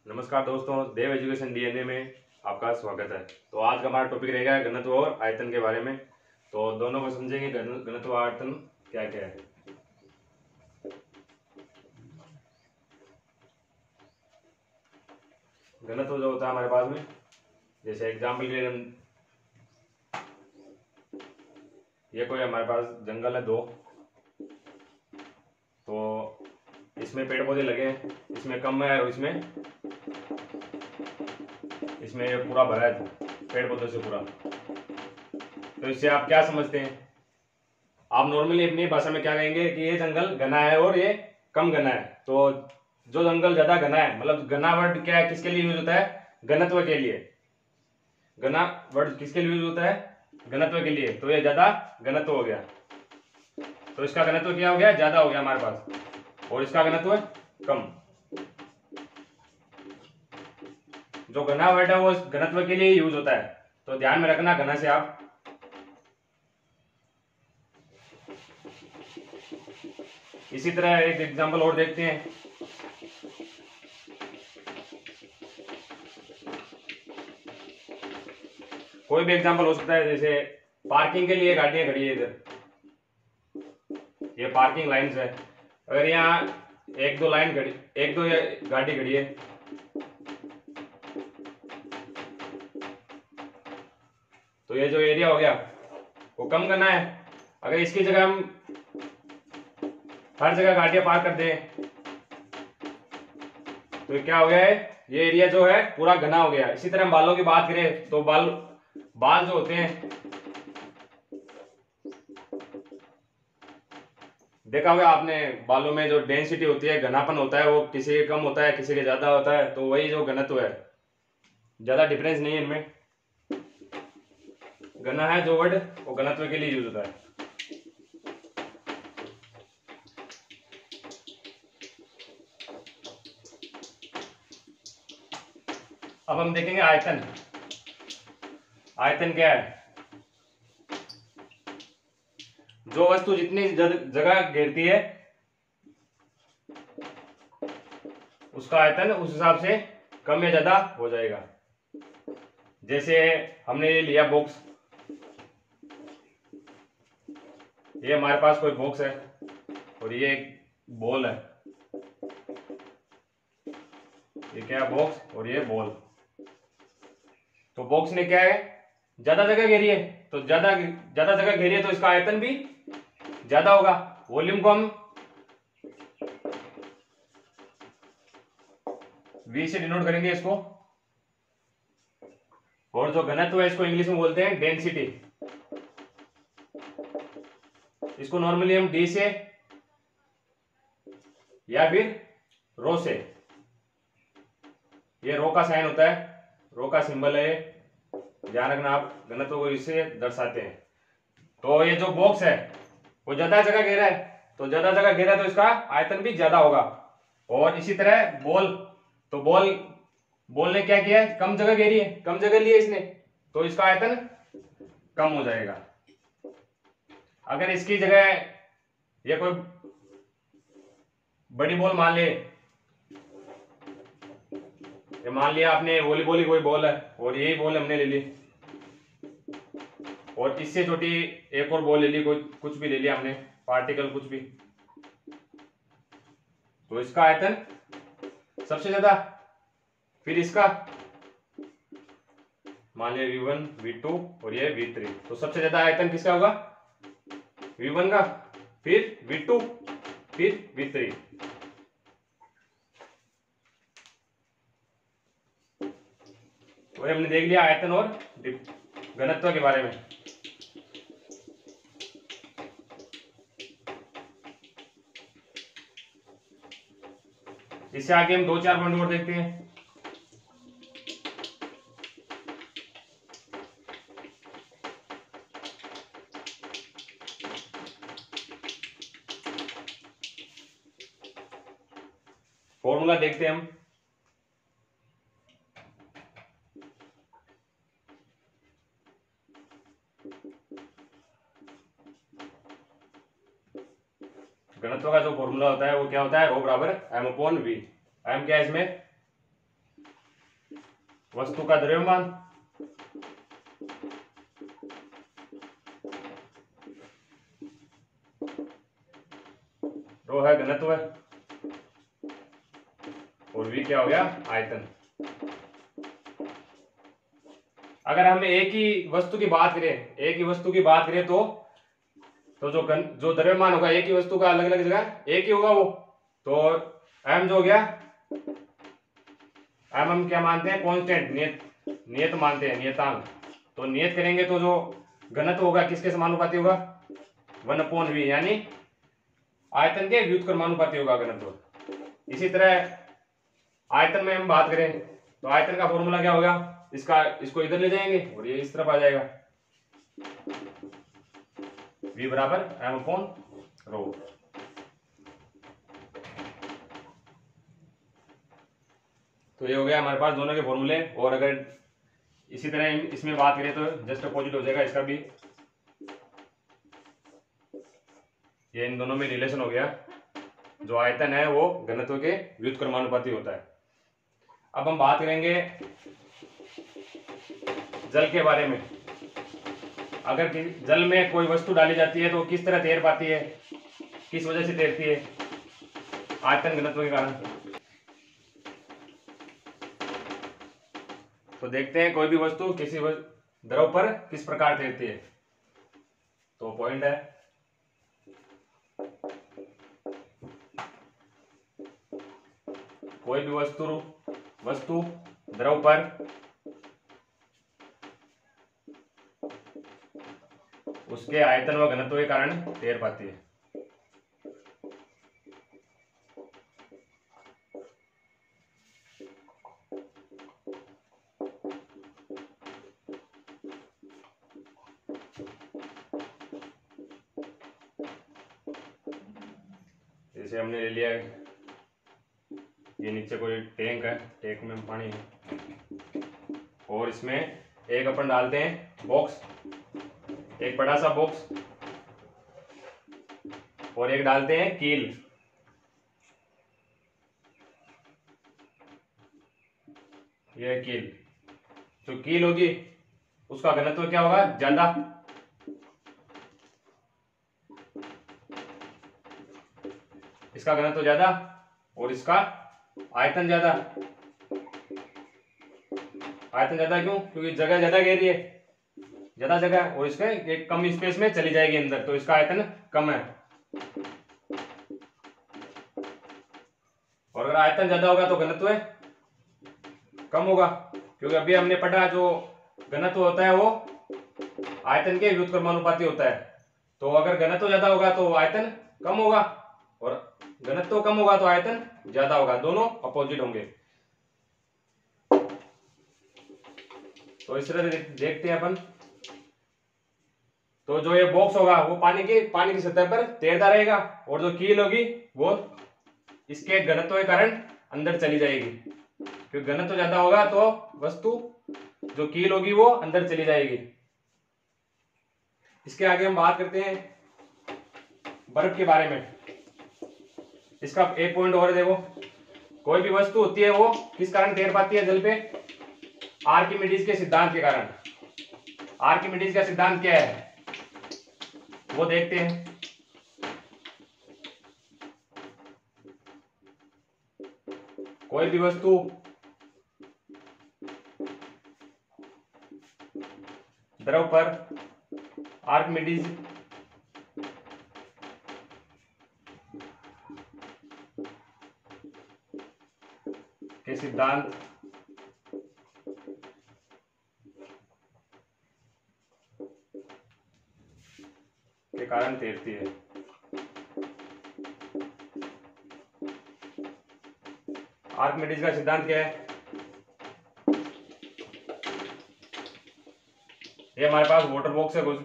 नमस्कार दोस्तों, देव education DNA में आपका स्वागत है। तो आज का हमारा टॉपिक रहेगा घनत्व और आयतन के बारे में। तो दोनों को समझेंगे घनत्व और आयतन क्या क्या है। घनत्व जो होता है हमारे पास में, जैसे एग्जाम्पल के लिए ये कोई हमारे पास जंगल है दो, तो इसमें पेड़ पौधे लगे हैं, इसमें कम है और इसमें पूरा भरा है पेड़ पौधों से पूरा। तो इससे आप क्या समझते हैं? आप नॉर्मली अपनी भाषा में क्या कहेंगे कि ये जंगल घना है और ये कम घना है। तो जो जंगल ज्यादा घना है, मतलब घना वर्ड क्या है, किसके लिए यूज होता है? घनत्व के लिए। घना वर्ड किसके लिए यूज होता है? घनत्व के लिए। तो ये ज्यादा घनत्व हो गया, तो इसका घनत्व क्या हो गया? ज्यादा हो गया हमारे पास, और इसका घनत्व कम। जो घना वर्ड है वो घनत्व के लिए यूज होता है, तो ध्यान में रखना घना से आप। इसी तरह एक एग्जांपल और देखते हैं। कोई भी एग्जांपल हो सकता है, जैसे पार्किंग के लिए गाड़ियां खड़ी है इधर, ये पार्किंग लाइन्स है। अगर यहाँ एक दो गाड़ी खड़ी है, तो ये जो एरिया हो गया वो कम करना है। अगर इसकी जगह हम हर जगह गाड़ियां पार्क कर दें, तो क्या हो गया है? ये एरिया जो है पूरा घना हो गया। इसी तरह हम बालों की बात करें तो बाल जो होते हैं, देखा होगा आपने, बालों में जो डेंसिटी होती है, घनापन होता है, वो किसी के कम होता है, किसी के ज्यादा होता है। तो वही जो घनत्व है, ज्यादा डिफरेंस नहीं है इनमें। घना है जो वर्ड, वो घनत्व के लिए यूज होता है। अब हम देखेंगे आयतन। आयतन क्या है? जो वस्तु जितनी जगह घेरती है, उसका आयतन उस हिसाब से कम या ज्यादा हो जाएगा। जैसे हमने ये लिया बॉक्स, ये हमारे पास कोई बॉक्स है और ये एक बॉल है। ये क्या है? बॉक्स और ये बॉल। तो बॉक्स ने क्या है? ज्यादा जगह घेरी है, तो ज्यादा जगह घेरी है, तो इसका आयतन भी ज्यादा होगा। वॉल्यूम को हम V से डिनोट करेंगे इसको। और जो घनत्व है, इसको इंग्लिश में बोलते हैं डेंसिटी। इसको नॉर्मली हम D से या फिर रो से, ये रो का साइन होता है, रो का सिंबल है, ध्यान रखना आप, घनत्व को इससे दर्शाते हैं। तो ये जो बॉक्स है वो ज्यादा जगह घेरा है, तो ज्यादा जगह घेरा तो इसका आयतन भी ज्यादा होगा। और इसी तरह बॉल, तो बॉल ने क्या किया है? कम जगह घेरी है, कम जगह ली है इसने, तो इसका आयतन कम हो जाएगा। अगर इसकी जगह ये कोई बड़ी बॉल मान ले, ये मान लिया आपने वॉलीबॉल ही कोई बॉल है, और यही बॉल हमने ले ली, और इससे छोटी एक और बॉल ले ली, कोई कुछ भी ले लिया हमने, पार्टिकल कुछ भी, तो इसका आयतन सबसे ज्यादा। फिर इसका मान लिया V1 V2 और ये V3, तो सबसे ज्यादा आयतन किसका होगा? V1 का, फिर V2, फिर V3। तो हमने देख लिया आयतन और घनत्व के बारे में। इससे आगे हम दो चार पॉइंट और देखते हैं। फॉर्मूला देखते हैं हम। घनत्व का जो फॉर्मूला होता है वो क्या होता है? रो बराबर M/V। M क्या है इसमें? वस्तु का द्रव्यमान, रो है घनत्व, और वी क्या हो गया, आयतन। अगर हम एक ही वस्तु की बात करें तो जो द्रव्यमान होगा एक ही वस्तु का अलग अलग जगह एक ही होगा वो, तो m जो हो गया, m हम क्या मानते हैं, कांस्टेंट, नियत मानते हैं, नियतांक। तो नियत करेंगे तो जो घनत्व होगा किसके समानुपाती होगा, 1/v, यानी आयतन के व्युत्क्रमानुपाती होगा घनत्व। इसी तरह आयतन में हम बात करें तो आयतन का फॉर्मूला क्या होगा, इसको इधर ले जाएंगे और ये इस तरफ आ जाएगा, v बराबर m/ρ। तो ये हो गया हमारे पास दोनों के फॉर्मूले। और अगर इसी तरह इसमें बात करें तो जस्ट अपोजिट हो जाएगा इसका भी, ये इन दोनों में रिलेशन हो गया, जो आयतन है वो घनत्व के व्युत्क्रमानुपाती होता है। अब हम बात करेंगे जल के बारे में। अगर जल में कोई वस्तु डाली जाती है तो किस तरह तैर पाती है, किस वजह से तैरती है, आयतन घनत्व के कारण। तो देखते हैं कोई भी वस्तु किसी द्रव पर किस प्रकार तैरती है। तो पॉइंट है, कोई भी वस्तु द्रव पर उसके आयतन व घनत्व के कारण तैर पाती है। जैसे हमने ले लिया, ये नीचे कोई टैंक है, टैंक में पानी है और इसमें एक अपन डालते हैं बॉक्स, एक बड़ा सा बॉक्स, और एक डालते हैं कील। ये कील, जो कील होगी उसका घनत्व क्या होगा, ज्यादा। इसका घनत्व ज्यादा और इसका आयतन ज्यादा। आयतन ज्यादा क्यों, क्योंकि जगह ज्यादा घेरी है, ज्यादा जगह, और इसके एक कम स्पेस में चली जाएगी अंदर, तो इसका आयतन कम है। और अगर आयतन ज्यादा होगा तो घनत्व कम होगा, क्योंकि अभी हमने पढ़ा जो घनत्व होता है वो आयतन के व्युत्क्रमानुपाती होता है। तो अगर घनत्व ज्यादा होगा तो आयतन कम होगा, और घनत्व कम होगा तो आयतन ज्यादा होगा, दोनों अपोजिट होंगे। तो इस तरह देखते हैं अपन। तो जो ये बॉक्स होगा वो पानी की सतह पर तैरता रहेगा, और जो कील होगी वो इसके घनत्व के कारण अंदर चली जाएगी, क्योंकि घनत्व ज्यादा होगा तो वस्तु जो कील होगी वो अंदर चली जाएगी। इसके आगे हम बात करते हैं बर्फ के बारे में। इसका एक पॉइंट और है, देखो, कोई भी वस्तु होती है वो किस कारण तैर पाती है जल पे, आर्किमिडीज के सिद्धांत के कारण। आर्किमिडीज का सिद्धांत क्या है वो देखते हैं। कोई भी वस्तु द्रव पर आर्किमिडीज के सिद्धांत के कारण तैरती है। आर्किमिडीज का सिद्धांत क्या है, ये हमारे पास वाटर बॉक्स है, कुछ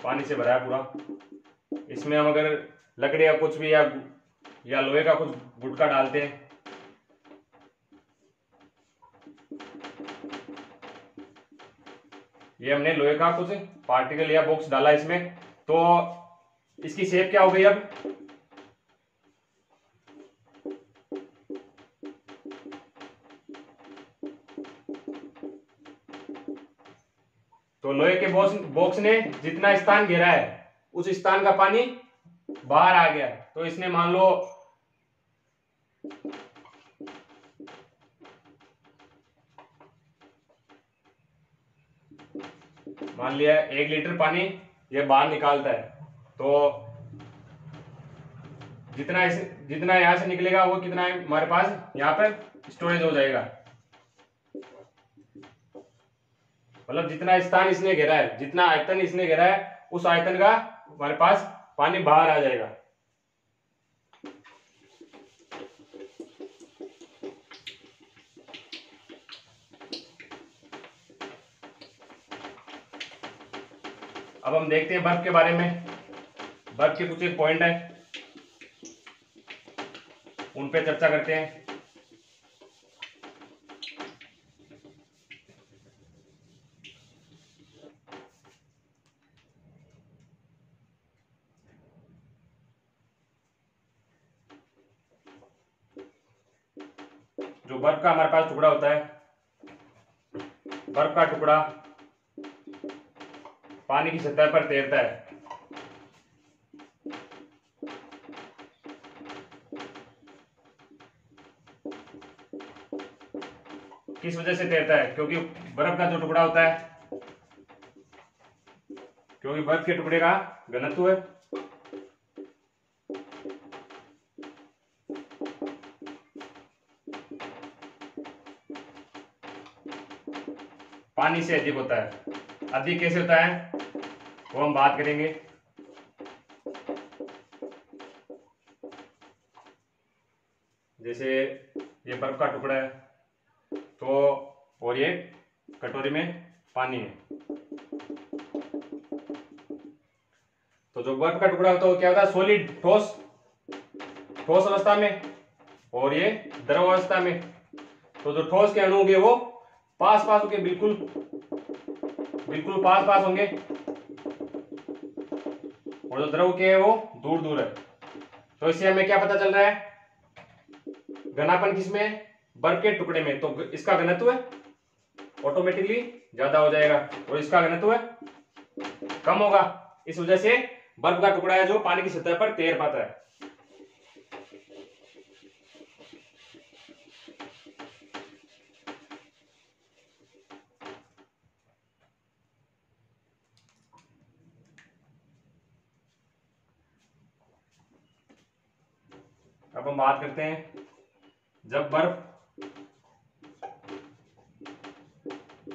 पानी से भरा है पूरा। इसमें हम अगर लकड़ी या कुछ भी या लोहे का कुछ गुटका डालते हैं, ये हमने लोहे का कुछ पार्टिकल या बॉक्स डाला इसमें, तो इसकी शेप क्या हो गई, अब तो लोहे के बॉक्स ने जितना स्थान घेरा है उस स्थान का पानी बाहर आ गया। तो इसने मान लो मान लिया 1 लीटर पानी ये बाहर निकालता है, तो जितना यहां से निकलेगा वो कितना है हमारे पास यहाँ पर स्टोरेज हो जाएगा। मतलब जितना स्थान इसने घेरा है, जितना आयतन इसने घेरा है, उस आयतन का हमारे पास पानी बाहर आ जाएगा। अब हम देखते हैं बर्फ के बारे में। बर्फ के कुछ एक पॉइंट है, उन पे चर्चा करते हैं। जो बर्फ का हमारे पास टुकड़ा होता है, बर्फ का टुकड़ा पानी की सतह पर तैरता है। किस वजह से तैरता है? क्योंकि बर्फ का जो टुकड़ा होता है, क्योंकि बर्फ के टुकड़े का घनत्व है पानी से अधिक होता है। अधिक कैसे होता है वो हम बात करेंगे। जैसे ये बर्फ का टुकड़ा है, तो और ये कटोरी में पानी है, तो जो बर्फ का टुकड़ा होता है वो क्या होता है? सॉलिड, ठोस अवस्था में, और ये द्रव अवस्था में। तो जो ठोस के अणु होंगे वो पास पास होंगे, बिल्कुल पास पास होंगे, और जो द्रव के है वो दूर दूर है। तो इससे हमें क्या पता चल रहा है? घनापन किसमें है? बर्फ के टुकड़े में। तो इसका घनत्व ऑटोमेटिकली ज्यादा हो जाएगा और इसका घनत्व कम होगा। इस वजह से बर्फ का टुकड़ा है जो पानी की सतह पर तैर पाता है। अब हम बात करते हैं, जब बर्फ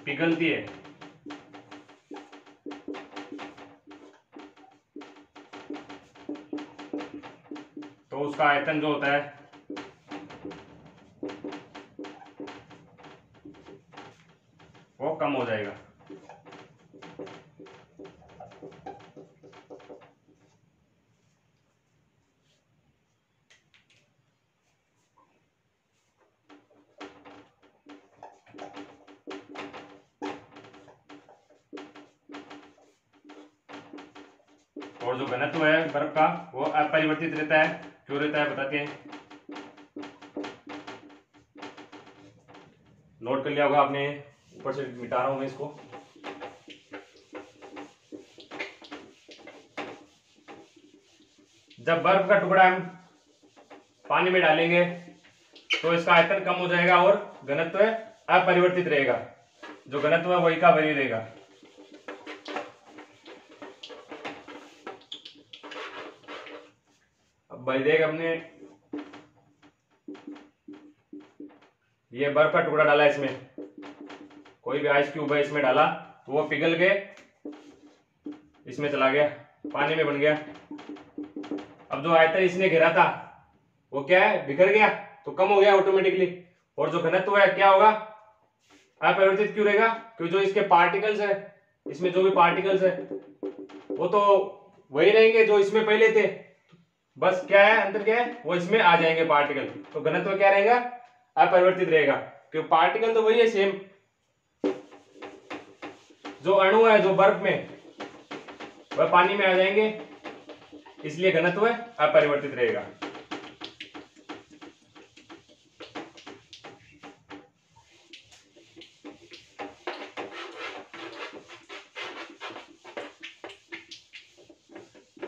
पिघलती है तो उसका आयतन जो होता है वो कम हो जाएगा। और जो घनत्व है बर्फ का वो अपरिवर्तित रहता है। क्यों रहता है बताते हैं। नोट कर लिया होगा आपने, ऊपर से मिटा रहा हूं मैं इसको। जब बर्फ का टुकड़ा हम पानी में डालेंगे तो इसका आयतन कम हो जाएगा और घनत्व अपरिवर्तित रहेगा। जो घनत्व है वही का वही रहेगा। अब भाई देख, हमने ये बर्फ का टुकड़ा डाला, इसमें कोई भी आइस क्यूब है इसमें डाला तो वो पिघल के इसमें चला गया, पानी में बन गया। अब जो आयतन इसने घेरा था वो क्या है? बिखर गया, तो कम हो गया ऑटोमेटिकली। और जो घनत्व है क्या होगा? अपरिवर्तित क्यों रहेगा? क्योंकि जो इसके पार्टिकल्स है, इसमें जो भी पार्टिकल्स है वो तो वही रहेंगे जो इसमें पहले थे। बस क्या है, अंतर क्या है? वो इसमें आ जाएंगे पार्टिकल। तो घनत्व क्या रहेगा? अपरिवर्तित रहेगा, क्योंकि पार्टिकल तो वही है सेम। जो अणु है जो बर्फ में वह पानी में आ जाएंगे, इसलिए घनत्व अपरिवर्तित रहेगा।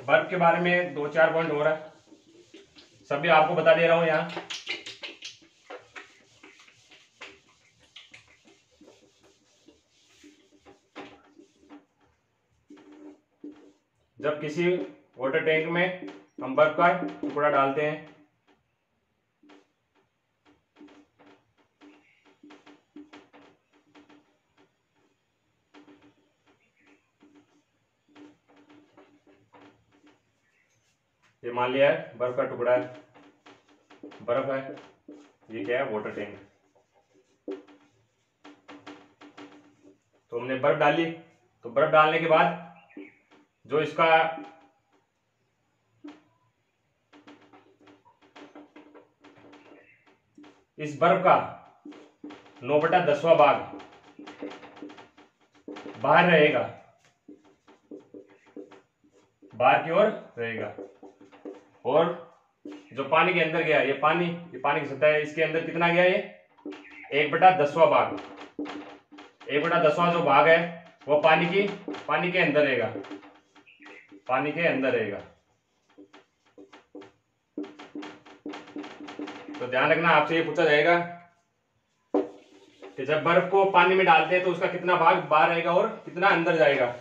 बर्फ के बारे में 2-4 पॉइंट हो रहा है, सभी आपको बता दे रहा हूं यहाँ। जब किसी वाटर टैंक में हम बर्फ का टुकड़ा डालते हैं, ये मान लिया है बर्फ का टुकड़ा है, बर्फ है, ये क्या है वाटर टैंक। तो हमने बर्फ डाली, तो बर्फ डालने के बाद जो इसका इस बर्फ का 9/10वां भाग बाहर रहेगा, बाहर की ओर रहेगा, और जो पानी के अंदर गया, ये पानी की सतह है, इसके अंदर कितना गया, ये 1/10वां भाग, 1/10वां जो भाग है वो पानी के अंदर रहेगा, पानी के अंदर रहेगा। तो ध्यान रखना, आपसे ये पूछा जाएगा कि जब बर्फ को पानी में डालते हैं तो उसका कितना भाग बाहर रहेगा और कितना अंदर जाएगा।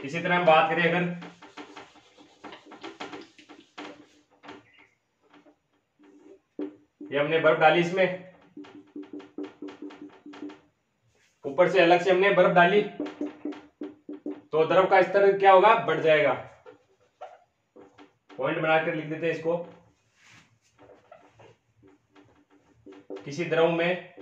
इसी तरह हम बात करें, अगर ये हमने बर्फ डाली, इसमें ऊपर से अलग से हमने बर्फ डाली, तो द्रव का स्तर क्या होगा, बढ़ जाएगा। पॉइंट बनाकर लिख देते हैं इसको। किसी द्रव में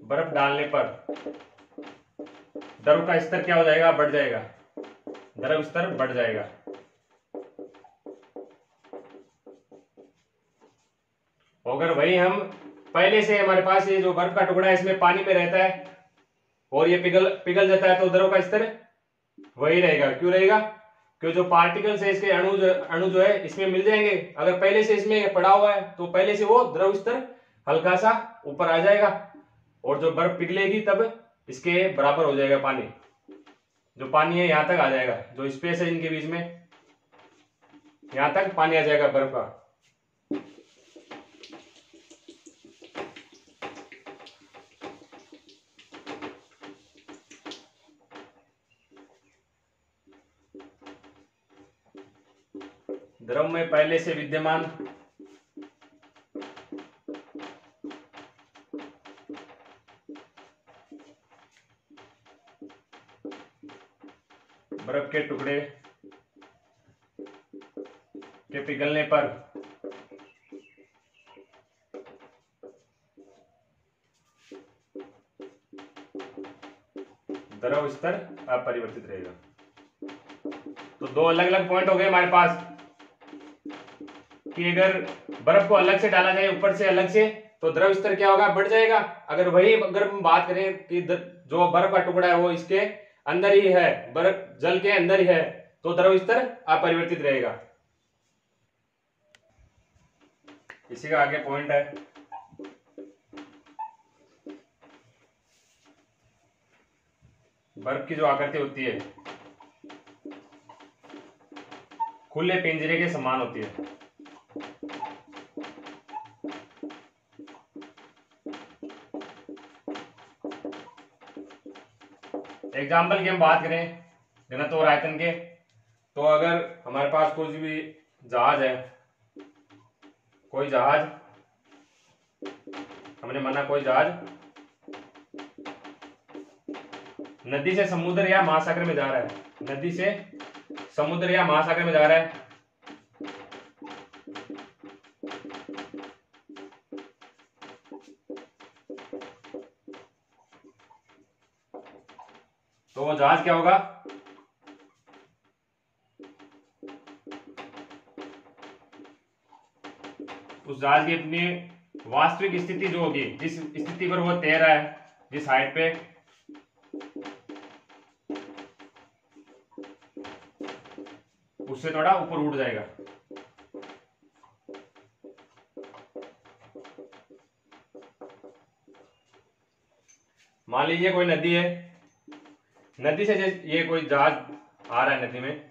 बर्फ डालने पर द्रव का स्तर क्या हो जाएगा, बढ़ जाएगा, द्रव स्तर बढ़ जाएगा। अगर वही हम पहले से हमारे पास ये जो बर्फ का टुकड़ा है इसमें पानी में रहता है और ये पिघल जाता है, तो द्रव का स्तर वही रहेगा। क्यों रहेगा, क्योंकि जो पार्टिकल्स है, इसके अणु जो है इसमें मिल जाएंगे। अगर पहले से इसमें पड़ा हुआ है तो पहले से वो द्रव स्तर हल्का सा ऊपर आ जाएगा, और जो बर्फ पिघलेगी तब इसके बराबर हो जाएगा पानी, जो पानी है यहां तक आ जाएगा, जो स्पेस है इनके बीच में यहां तक पानी आ जाएगा बर्फ का। द्रव में पहले से विद्यमान बर्फ के टुकड़े के पिघलने पर द्रव स्तर अपरिवर्तित रहेगा। तो दो अलग अलग पॉइंट हो गए हमारे पास कि अगर बर्फ को अलग से डाला जाए ऊपर से अलग से तो द्रव स्तर क्या होगा, बढ़ जाएगा। अगर हम बात करें कि जो बर्फ का टुकड़ा है वो इसके अंदर ही है, बर्फ जल के अंदर ही है, तो द्रव स्तर अपरिवर्तित रहेगा। इसी का आगे पॉइंट है, बर्फ की जो आकृति होती है खुले पिंजरे के समान होती है। एग्जाम्पल की हम बात करें घनत्व और आयतन के, तो अगर हमारे पास कोई भी जहाज है, कोई जहाज हमने माना कोई जहाज नदी से समुद्र या महासागर में जा रहा है, नदी से समुद्र या महासागर में जा रहा है, तो वो जहाज क्या होगा, उस जहाज की अपनी वास्तविक स्थिति जो होगी, जिस स्थिति पर वो तैर रहा है, जिस हाइट पे, उससे थोड़ा ऊपर उठ जाएगा। मान लीजिए कोई नदी है, नदी से ये कोई जहाज आ रहा है नदी में,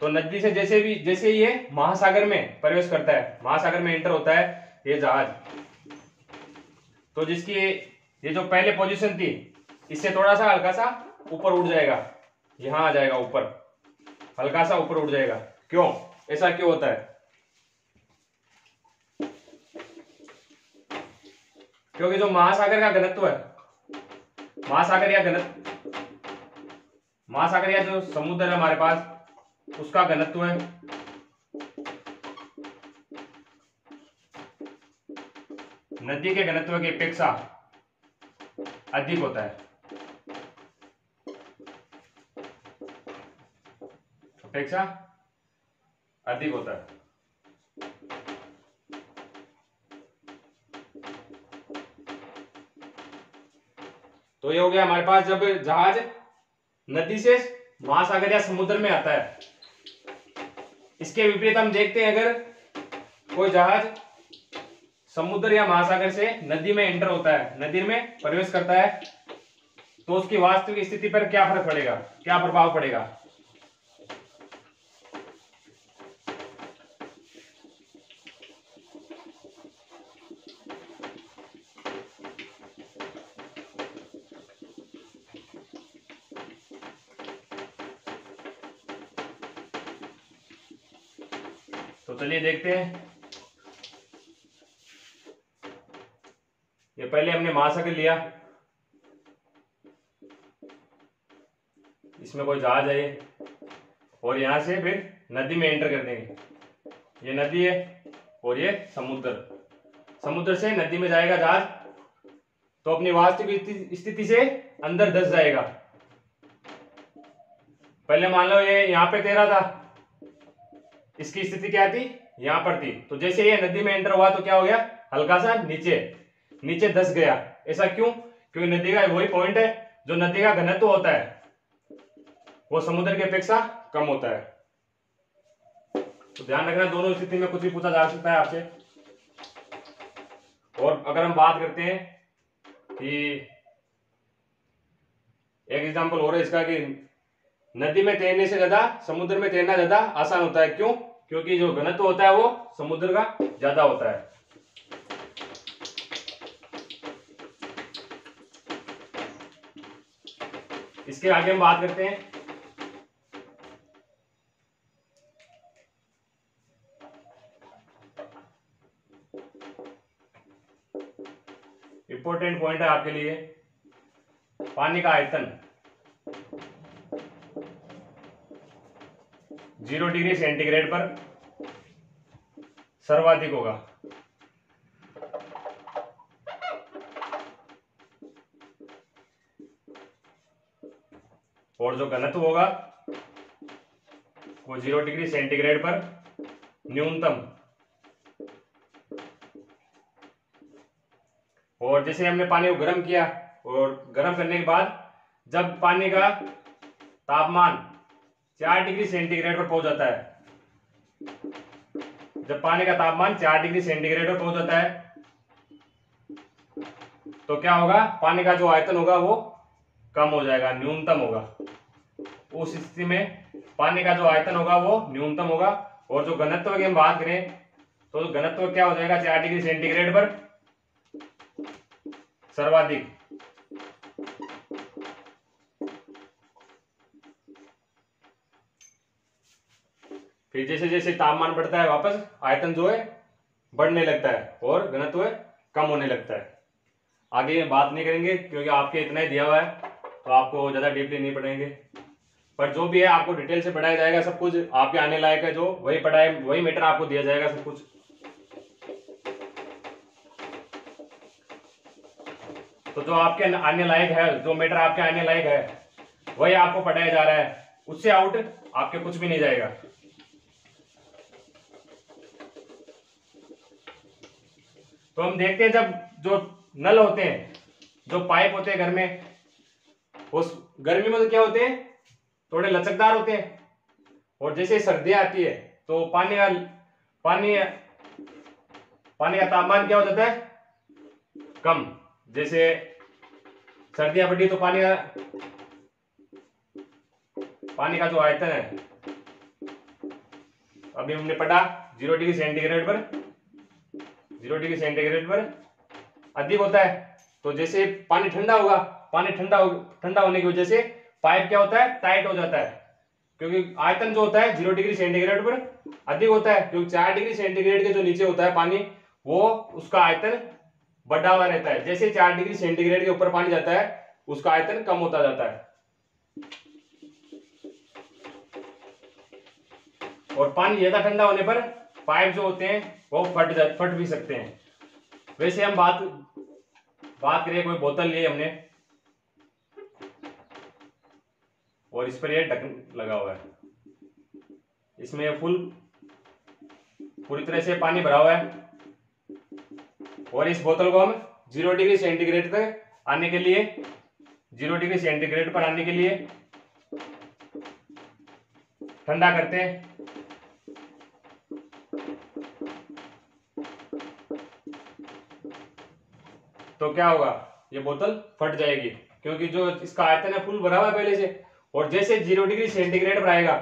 तो नदी से जैसे ये महासागर में प्रवेश करता है, महासागर में एंटर होता है ये जहाज, तो जिसकी ये जो पहले पोजीशन थी इससे थोड़ा सा हल्का सा ऊपर उड़ जाएगा, यहां आ जाएगा ऊपर, हल्का सा ऊपर उड़ जाएगा। क्यों, ऐसा क्यों होता है? क्योंकि जो महासागर का घनत्व है, महासागर या जो समुद्र है हमारे पास, उसका घनत्व है नदी के घनत्व की अपेक्षा अधिक होता है, अपेक्षा अधिक होता है। तो ये हो गया हमारे पास जब जहाज नदी से महासागर या समुद्र में आता है। इसके विपरीत हम देखते हैं, अगर कोई जहाज समुद्र या महासागर से नदी में एंटर होता है, नदी में प्रवेश करता है, तो उसकी वास्तविक स्थिति पर क्या फर्क पड़ेगा, क्या प्रभाव पड़ेगा? तो चलिए देखते हैं। ये पहले हमने महासागर लिया, इसमें कोई जहाज है ये, और यहां से फिर नदी में एंटर कर देंगे। ये नदी है और ये समुद्र, समुद्र से नदी में जाएगा जहाज, तो अपनी वास्तविक स्थिति से अंदर धंस जाएगा। पहले मान लो ये यहां पे तैरा था, इसकी स्थिति क्या थी, यहां पर थी, तो जैसे ये नदी में एंटर हुआ तो क्या हो गया, हल्का सा नीचे धंस गया। ऐसा क्यों? क्योंकि नदी का वही पॉइंट है, जो नदी का घनत्व होता है वो समुद्र की अपेक्षा कम होता है। तो ध्यान रखना, दोनों स्थिति में कुछ भी पूछा जा सकता है आपसे। और अगर हम बात करते हैं कि एक एग्जांपल हो रहा है इसका, कि नदी में तैरने से ज्यादा समुद्र में तैरना ज्यादा आसान होता है। क्यों? क्योंकि जो घनत्व होता है वो समुद्र का ज्यादा होता है। इसके आगे हम बात करते हैं इंपॉर्टेंट पॉइंट है आपके लिए, पानी का आयतन 0 डिग्री सेंटीग्रेड पर सर्वाधिक होगा। और जो घनत्व होगा वो 0 डिग्री सेंटीग्रेड पर न्यूनतम। और जैसे हमने पानी को गर्म किया, और गर्म करने के बाद जब पानी का तापमान 4 डिग्री सेंटीग्रेड पर पहुंच जाता है, जब पानी का तापमान 4 डिग्री सेंटीग्रेड पर पहुंच जाता है, तो क्या होगा, पानी का जो आयतन होगा वो कम हो जाएगा, न्यूनतम होगा। उस स्थिति में पानी का जो आयतन होगा वो न्यूनतम होगा। और जो घनत्व की हम बात करें, तो घनत्व क्या हो जाएगा, 4 डिग्री सेंटीग्रेड पर सर्वाधिक। फिर जैसे जैसे तापमान बढ़ता है, वापस आयतन जो है बढ़ने लगता है और घनत्व कम होने लगता है। आगे बात नहीं करेंगे क्योंकि आपके इतना ही दिया हुआ है, तो आपको ज्यादा डीपली नहीं पढ़ाएंगे। पर जो भी है आपको डिटेल से पढ़ाया जाएगा, सब कुछ आपके आने लायक है, जो वही मैटर आपको दिया जाएगा सब कुछ। तो जो आपके आने लायक है, जो मैटर आपके आने लायक है, वही आपको पढ़ाया जा रहा है। उससे आउट आपके कुछ भी नहीं जाएगा। तो हम देखते हैं, जब जो नल होते हैं, जो पाइप होते हैं घर में, उस गर्मी में तो क्या होते हैं, थोड़े लचकदार होते हैं। और जैसे सर्दियां आती है तो पानी का तापमान क्या हो जाता है, कम, जैसे सर्दियां पड़ी तो पानी का जो आयतन है, अभी हमने पढ़ा 0 डिग्री सेंटीग्रेड पर, 0 डिग्री सेंटीग्रेड पर अधिक होता है। तो जैसे पानी ठंडा होगा, पानी ठंडा होने की वजह से पाइप क्या होता है, टाइट हो जाता है, क्योंकि आयतन जो होता है 0 डिग्री सेंटीग्रेड पर अधिक होता है, क्योंकि 4 डिग्री सेंटीग्रेड के जो नीचे होता है पानी, वो उसका आयतन बढ़ा हुआ रहता है। जैसे 4 डिग्री सेंटीग्रेड के ऊपर पानी जाता है, उसका आयतन कम होता जाता है। और पानी ज्यादा ठंडा होने पर पाइप जो होते हैं वो फट भी सकते हैं। वैसे हम बात करें, कोई बोतल ली हमने और इस पर ये ढक्कन लगा हुआ है, इसमें पूरी तरह से पानी भरा हुआ है, और इस बोतल को हम 0 डिग्री सेंटीग्रेड पर आने के लिए 0 डिग्री सेंटीग्रेड पर आने के लिए ठंडा करते हैं। तो क्या होगा, ये बोतल फट जाएगी, क्योंकि जो इसका आयतन है फुल भरा हुआ है पहले से। और जैसे 0 डिग्री सेंटीग्रेड पर आएगा,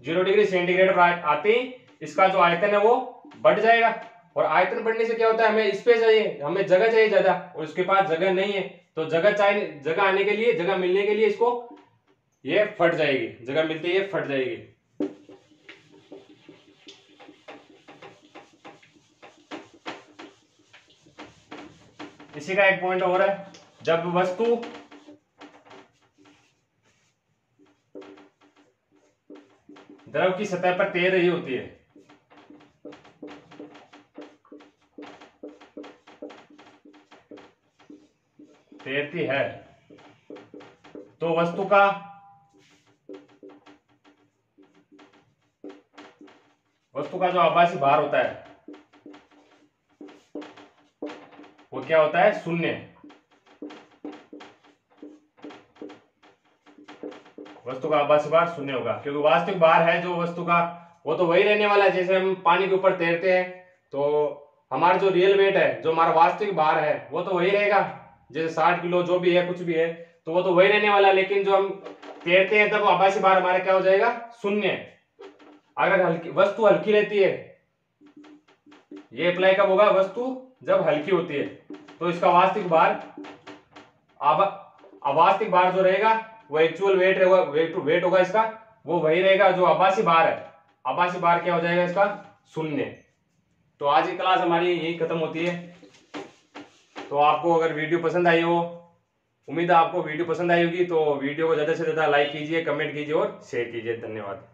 0 डिग्री सेंटीग्रेड पर आते ही इसका जो आयतन है वो बढ़ जाएगा। और आयतन बढ़ने से क्या होता है, हमें स्पेस चाहिए, हमें जगह चाहिए ज्यादा, और उसके पास जगह नहीं है। तो जगह आने के लिए, जगह मिलने के लिए इसको ये फट जाएगी, जगह मिलते ही ये फट जाएगी। इसी का एक पॉइंट और है, जब वस्तु द्रव की सतह पर तैर रही होती है, तैरती है, तो वस्तु का जो आभासी भार होता है वो क्या होता है, शून्य। वस्तु का आभासी भार शून्य होगा, क्योंकि वास्तविक भार है जो वस्तु का, वो तो वही रहने वाला है। जैसे हम पानी के ऊपर तैरते हैं तो हमारा जो रियल वेट है, जो हमारा वास्तविक भार है, वो तो वही रहेगा। जैसे 60 किलो जो भी है, कुछ भी है, तो वो तो वही रहने वाला है। लेकिन जो हम तैरते हैं तब आभासी भार हमारा क्या हो जाएगा, शून्य। अगर वस्तु हल्की रहती है, ये अप्लाई कब होगा, वस्तु जब हल्की होती है, तो इसका वास्तविक भार, अवास्तविक भार जो रहेगा वो एक्चुअल वेट होगा इसका, वो वही रहेगा जो आभासी भार है। आभासी भार क्या हो जाएगा इसका, शून्य। तो आज की क्लास हमारी यही खत्म होती है। तो आपको अगर वीडियो पसंद आई हो, उम्मीद है आपको वीडियो पसंद आई होगी, तो वीडियो को ज्यादा से ज्यादा लाइक कीजिए, कमेंट कीजिए और शेयर कीजिए। धन्यवाद।